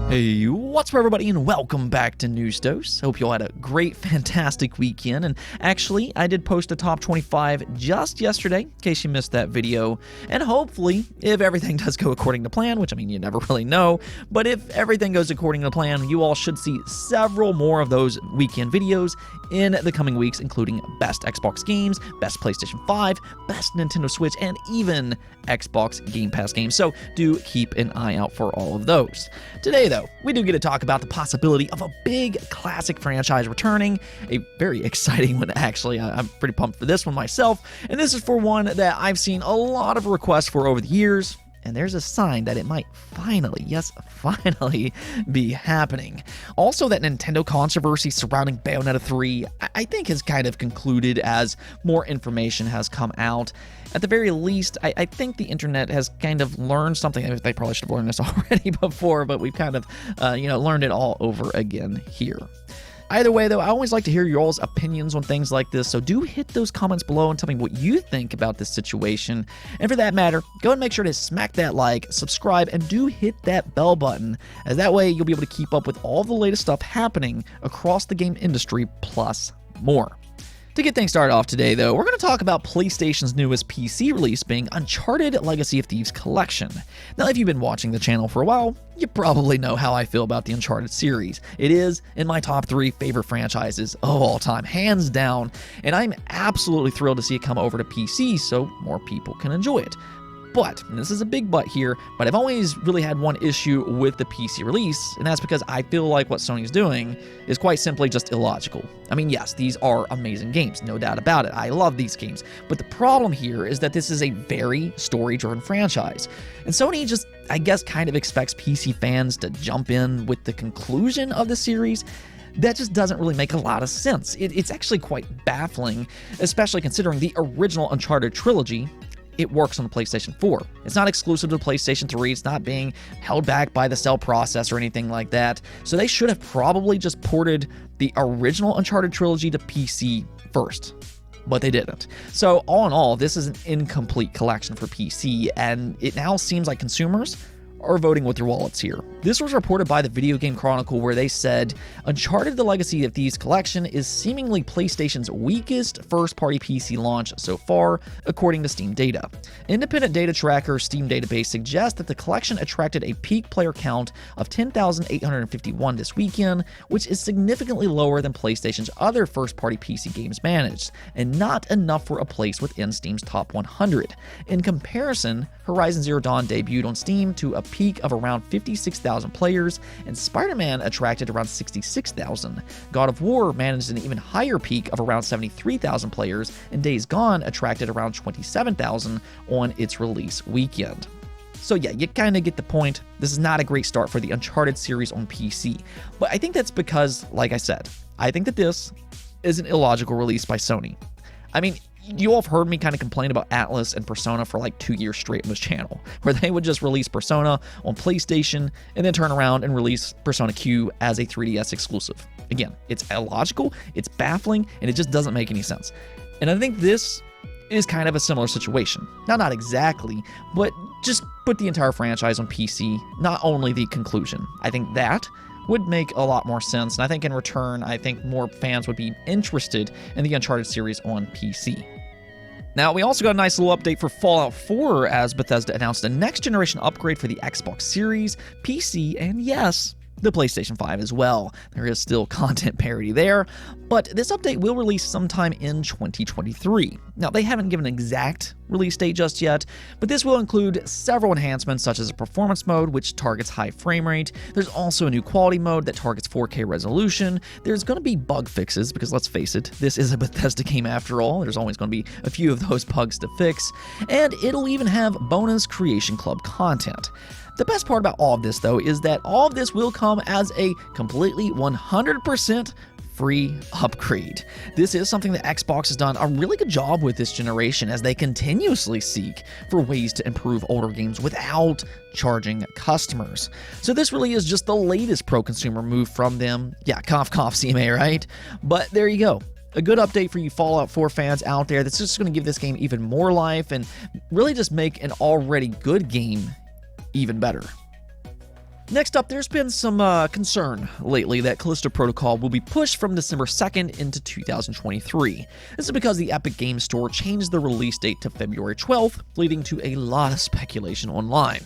Hey, what's up everybody and welcome back to News Dose. Hope you all had a great, fantastic weekend. And actually, I did post a top 25 just yesterday, in case you missed that video. And hopefully, if everything does go according to plan, which I mean, you never really know, but if everything goes according to plan, you all should see several more of those weekend videos in the coming weeks, including best Xbox games, best PlayStation 5, best Nintendo Switch, and even Xbox Game Pass games. So do keep an eye out for all of those. Today, though, we do get to talk about the possibility of a big classic franchise returning, a very exciting one actually. I'm pretty pumped for this one myself, and this is for one that I've seen a lot of requests for over the years, and there's a sign that it might finally, yes, finally be happening. Also, that Nintendo controversy surrounding Bayonetta 3, I think has kind of concluded as more information has come out. At the very least, I think the internet has kind of learned something. They probably should have learned this already before, but we've kind of, learned it all over again here. Either way, though, I always like to hear your all's opinions on things like this, so do hit those comments below and tell me what you think about this situation. And for that matter, go and make sure to smack that like, subscribe, and do hit that bell button, as that way you'll be able to keep up with all the latest stuff happening across the game industry, plus more. To get things started off today, though, we're going to talk about PlayStation's newest PC release being Uncharted Legacy of Thieves Collection. Now, if you've been watching the channel for a while, you probably know how I feel about the Uncharted series. It is in my top 3 favorite franchises of all time, hands down, and I'm absolutely thrilled to see it come over to PC so more people can enjoy it. But, and this is a big but here, but I've always really had one issue with the PC release, and that's because I feel like what Sony's doing is quite simply just illogical. I mean, yes, these are amazing games, no doubt about it. I love these games. But the problem here is that this is a very story-driven franchise. And Sony just, I guess, kind of expects PC fans to jump in with the conclusion of the series. That just doesn't really make a lot of sense. It's actually quite baffling, especially considering the original Uncharted trilogy. It works on the PlayStation 4. It's not exclusive to the PlayStation 3. It's not being held back by the cell process or anything like that. So they should have probably just ported the original Uncharted trilogy to PC first. But they didn't. So all in all, this is an incomplete collection for PC, and it now seems like consumers are voting with their wallets here. This was reported by the Video Game Chronicle, where they said, Uncharted The Legacy of Thieves Collection is seemingly PlayStation's weakest first-party PC launch so far, according to Steam data. Independent data tracker Steam Database suggests that the collection attracted a peak player count of 10,851 this weekend, which is significantly lower than PlayStation's other first-party PC games managed, and not enough for a place within Steam's top 100. In comparison, Horizon Zero Dawn debuted on Steam to a peak of around 56,000 players, and Spider-Man attracted around 66,000. God of War managed an even higher peak of around 73,000 players, and Days Gone attracted around 27,000 on its release weekend. So yeah, you kind of get the point. This is not a great start for the Uncharted series on PC, but I think that's because, like I said, I think that this is an illogical release by Sony. I mean, you all have heard me kind of complain about Atlas and Persona for like 2 years straight on this channel, where they would just release Persona on PlayStation and then turn around and release Persona Q as a 3DS exclusive. Again, it's illogical, it's baffling, and it just doesn't make any sense. And I think this is kind of a similar situation. Now, not exactly, but just put the entire franchise on PC, not only the conclusion. I think that would make a lot more sense, and I think in return, I think more fans would be interested in the Uncharted series on PC. Now, we also got a nice little update for Fallout 4 as Bethesda announced a next-generation upgrade for the Xbox Series, PC, and yes, the PlayStation 5 as well. There is still content parity there, but this update will release sometime in 2023. Now, they haven't given an exact release date just yet, but this will include several enhancements such as a performance mode, which targets high frame rate. There's also a new quality mode that targets 4K resolution. There's going to be bug fixes, because let's face it, this is a Bethesda game after all. There's always going to be a few of those bugs to fix, and it'll even have bonus Creation Club content. The best part about all of this, though, is that all of this will come as a completely 100% free upgrade. This is something that Xbox has done a really good job with this generation, as they continuously seek for ways to improve older games without charging customers. So this really is just the latest pro-consumer move from them. Yeah, cough cough CMA, right? But there you go. A good update for you Fallout 4 fans out there that's just going to give this game even more life and really just make an already good game even better. Next up, there's been some concern lately that Callisto Protocol will be pushed from December 2nd into 2023. This is because the Epic Games Store changed the release date to February 12th, leading to a lot of speculation online.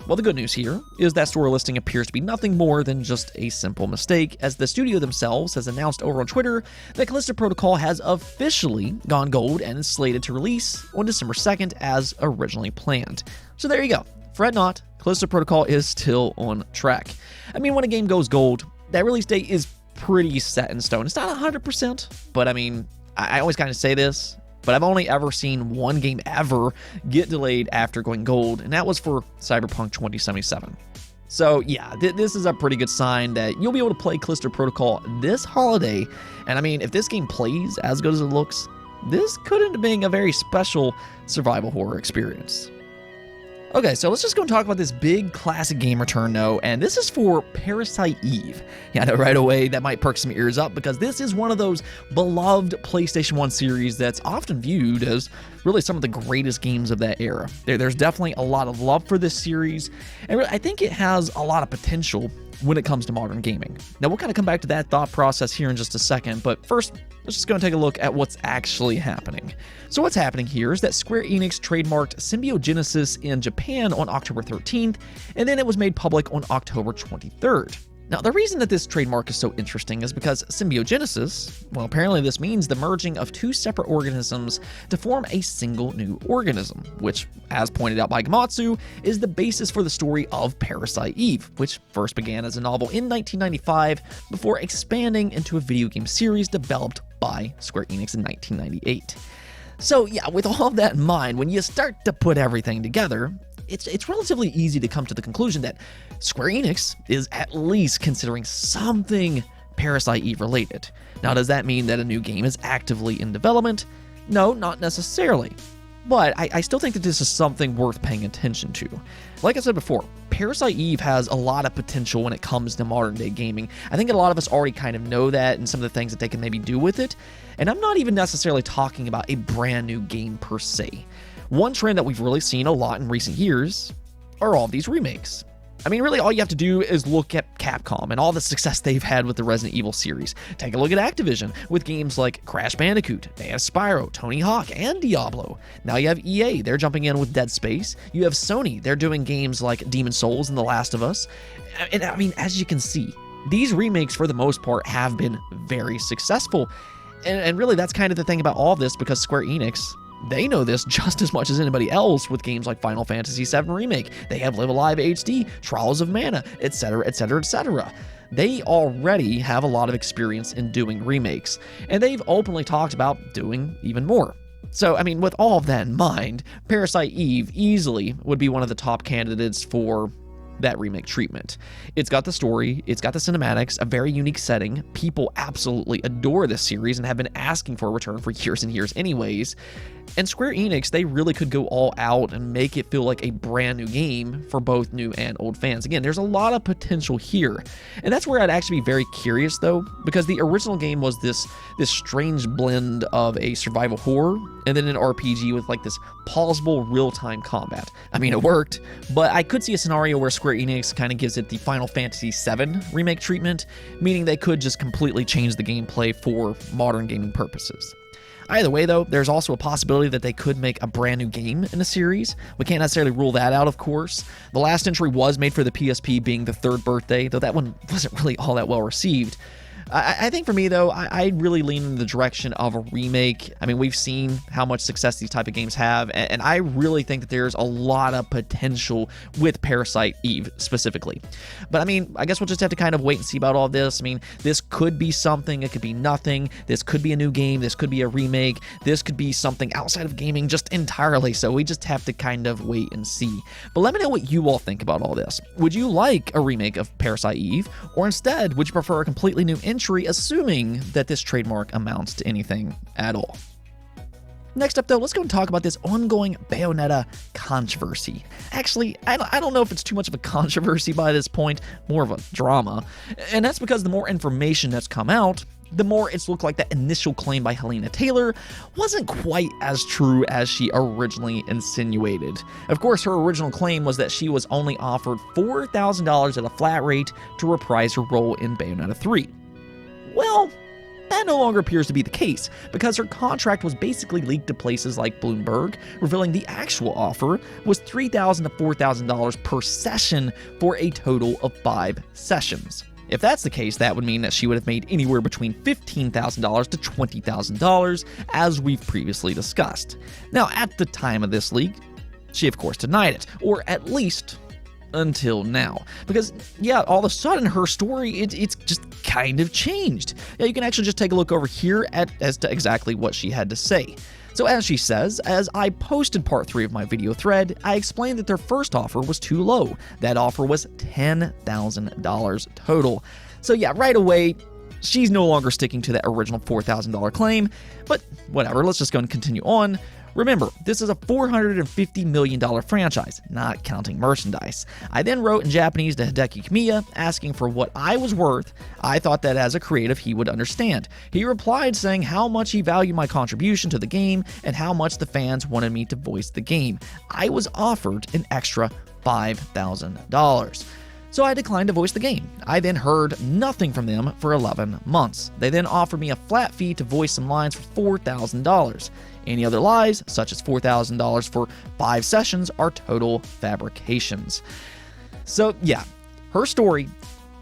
Well, the good news here is that store listing appears to be nothing more than just a simple mistake, as the studio themselves has announced over on Twitter that Callisto Protocol has officially gone gold and is slated to release on December 2nd as originally planned. So there you go. Fret not, Callisto Protocol is still on track. I mean, when a game goes gold, that release date is pretty set in stone. It's not 100%, but I mean, I always kind of say this, but I've only ever seen one game ever get delayed after going gold, and that was for Cyberpunk 2077. So yeah, this is a pretty good sign that you'll be able to play Callisto Protocol this holiday, and I mean, if this game plays as good as it looks, this could end up being a very special survival horror experience. Okay, so let's just go and talk about this big classic game return though, and this is for Parasite Eve. Yeah, I know right away that might perk some ears up because this is one of those beloved PlayStation 1 series that's often viewed as really some of the greatest games of that era. There's definitely a lot of love for this series, and I think it has a lot of potential when it comes to modern gaming. Now, we'll kind of come back to that thought process here in just a second, but first, let's just go and take a look at what's actually happening. So what's happening here is that Square Enix trademarked Symbiosis in Japan on October 13th, and then it was made public on October 23rd. Now, the reason that this trademark is so interesting is because symbiogenesis, well, apparently this means the merging of two separate organisms to form a single new organism, which, as pointed out by Gamatsu, is the basis for the story of Parasite Eve, which first began as a novel in 1995 before expanding into a video game series developed by Square Enix in 1998. So yeah, with all of that in mind, when you start to put everything together, it's relatively easy to come to the conclusion that Square Enix is at least considering something Parasite Eve related. Now, does that mean that a new game is actively in development? No, not necessarily. But I still think that this is something worth paying attention to. Like I said before, Parasite Eve has a lot of potential when it comes to modern day gaming. I think a lot of us already kind of know that and some of the things that they can maybe do with it. And I'm not even necessarily talking about a brand new game per se. One trend that we've really seen a lot in recent years are all these remakes. I mean, really all you have to do is look at Capcom and all the success they've had with the Resident Evil series. Take a look at Activision with games like Crash Bandicoot, they have Spyro, Tony Hawk, and Diablo. Now you have EA, they're jumping in with Dead Space. You have Sony, they're doing games like Demon's Souls and The Last of Us. And I mean, as you can see, these remakes for the most part have been very successful. And really that's kind of the thing about all of this, because Square Enix, they know this just as much as anybody else with games like Final Fantasy VII Remake. They have Live Alive HD, Trials of Mana, etc., etc., etc. They already have a lot of experience in doing remakes, and they've openly talked about doing even more. So, I mean, with all of that in mind, Parasite Eve easily would be one of the top candidates for that remake treatment. It's got the story, it's got the cinematics, a very unique setting. People absolutely adore this series and have been asking for a return for years and years anyways. And Square Enix, they really could go all out and make it feel like a brand new game for both new and old fans. Again, there's a lot of potential here. And that's where I'd actually be very curious though, because the original game was this strange blend of a survival horror and then an RPG with like this pausable real-time combat. I mean, it worked, but I could see a scenario where Square Enix kind of gives it the Final Fantasy VII remake treatment, meaning they could just completely change the gameplay for modern gaming purposes. Either way, though, there's also a possibility that they could make a brand new game in the series. We can't necessarily rule that out, of course. The last entry was made for the PSP, being the third birthday, though that one wasn't really all that well received. I think for me, though, I really lean in the direction of a remake. I mean, we've seen how much success these type of games have, and I really think that there's a lot of potential with Parasite Eve specifically. But I mean, I guess we'll just have to kind of wait and see about all this. I mean, this could be something, it could be nothing. This could be a new game, this could be a remake, this could be something outside of gaming just entirely. So we just have to kind of wait and see. But let me know what you all think about all this. Would you like a remake of Parasite Eve, or instead, would you prefer a completely new entry, assuming that this trademark amounts to anything at all? Next up, though, let's go and talk about this ongoing Bayonetta controversy. Actually, I don't know if it's too much of a controversy by this point, more of a drama. And that's because the more information that's come out, the more it's looked like that initial claim by Helena Taylor wasn't quite as true as she originally insinuated. Of course, her original claim was that she was only offered $4,000 at a flat rate to reprise her role in Bayonetta 3. Well, that no longer appears to be the case, because her contract was basically leaked to places like Bloomberg, revealing the actual offer was $3,000 to $4,000 per session for a total of 5 sessions. If that's the case, that would mean that she would have made anywhere between $15,000 to $20,000, as we've previously discussed. Now, at the time of this leak, she of course denied it, or at least until now, because yeah, all of a sudden her story it's just kind of changed. Yeah, you can actually just take a look over here as to exactly what she had to say. So as she says, as I posted part 3 of my video thread, I explained that their first offer was too low. That offer was $10,000 total. So yeah, right away, she's no longer sticking to that original $4,000 claim, but whatever, let's just go and continue on. Remember, this is a $450 million franchise, not counting merchandise. I then wrote in Japanese to Hideki Kamiya, asking for what I was worth. I thought that as a creative he would understand. He replied saying how much he valued my contribution to the game and how much the fans wanted me to voice the game. I was offered an extra $5,000. So I declined to voice the game. I then heard nothing from them for 11 months. They then offered me a flat fee to voice some lines for $4,000. Any other lies, such as $4,000 for 5 sessions, are total fabrications. So yeah, her story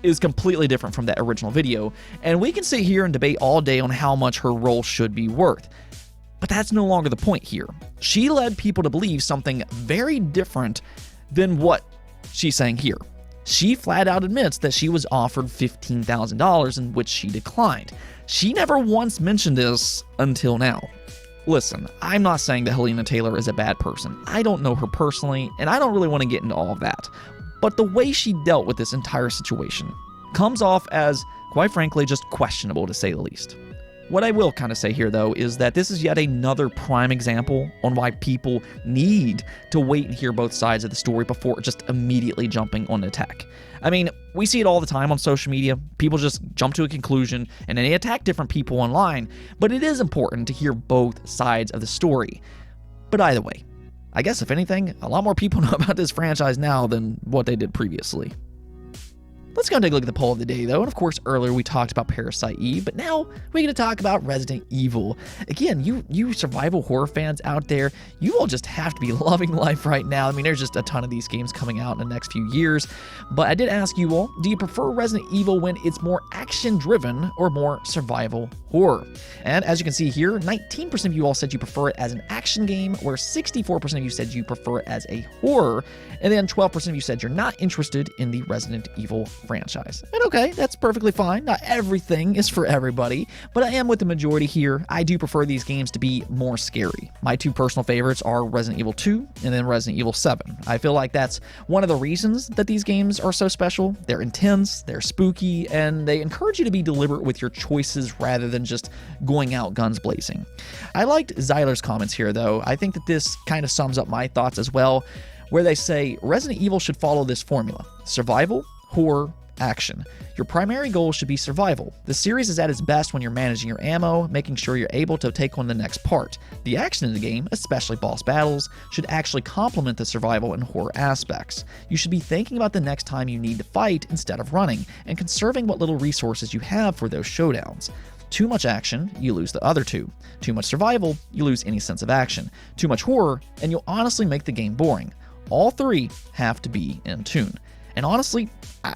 is completely different from that original video, and we can sit here and debate all day on how much her role should be worth. But that's no longer the point here. She led people to believe something very different than what she's saying here. She flat out admits that she was offered $15,000, in which she declined. She never once mentioned this until now. Listen, I'm not saying that Helena Taylor is a bad person. I don't know her personally, and I don't really want to get into all of that. But the way she dealt with this entire situation comes off as, quite frankly, just questionable to say the least. What I will kind of say here, though, is that this is yet another prime example on why people need to wait and hear both sides of the story before just immediately jumping on an attack. I mean, we see it all the time on social media. People just jump to a conclusion and then they attack different people online, but it is important to hear both sides of the story. But either way, I guess if anything, a lot more people know about this franchise now than what they did previously. Let's go and take a look at the poll of the day, though. And of course, earlier we talked about Parasite Eve, but now we're going to talk about Resident Evil. Again, you survival horror fans out there, you all just have to be loving life right now. I mean, there's just a ton of these games coming out in the next few years. But I did ask you all, do you prefer Resident Evil when it's more action-driven or more survival horror? And as you can see here, 19% of you all said you prefer it as an action game, where 64% of you said you prefer it as a horror, and then 12% of you said you're not interested in the Resident Evil franchise. And okay, that's perfectly fine. Not everything is for everybody, but I am with the majority here. I do prefer these games to be more scary. My 2 personal favorites are Resident Evil 2 and then Resident Evil 7. I feel like that's one of the reasons that these games are so special. They're intense, they're spooky, and they encourage you to be deliberate with your choices rather than just going out guns blazing. I liked Zyler's comments here, though. I think that this kind of sums up my thoughts as well, where they say Resident Evil should follow this formula: survival, horror, action. Your primary goal should be survival. The series is at its best when you're managing your ammo, making sure you're able to take on the next part. The action in the game, especially boss battles, should actually complement the survival and horror aspects. You should be thinking about the next time you need to fight instead of running, and conserving what little resources you have for those showdowns. Too much action, you lose the other 2. Too much survival, you lose any sense of action. Too much horror, and you'll honestly make the game boring. All 3 have to be in tune. And honestly,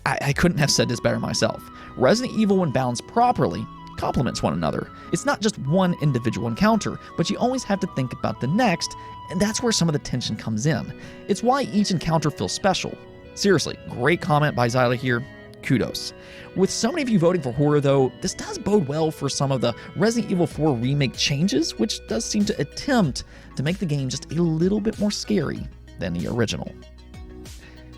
I couldn't have said this better myself. Resident Evil, when balanced properly, complements one another. It's not just one individual encounter, but you always have to think about the next, and that's where some of the tension comes in. It's why each encounter feels special. Seriously, great comment by Zyla here. Kudos. With so many of you voting for horror, though, this does bode well for some of the Resident Evil 4 remake changes, which does seem to attempt to make the game just a little bit more scary than the original.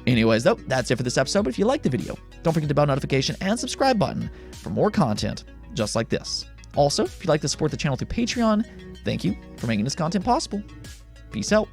Anyways, though, that's it for this episode. But if you liked the video, don't forget the bell notification and subscribe button for more content just like this. Also, if you'd like to support the channel through Patreon, thank you for making this content possible. Peace out.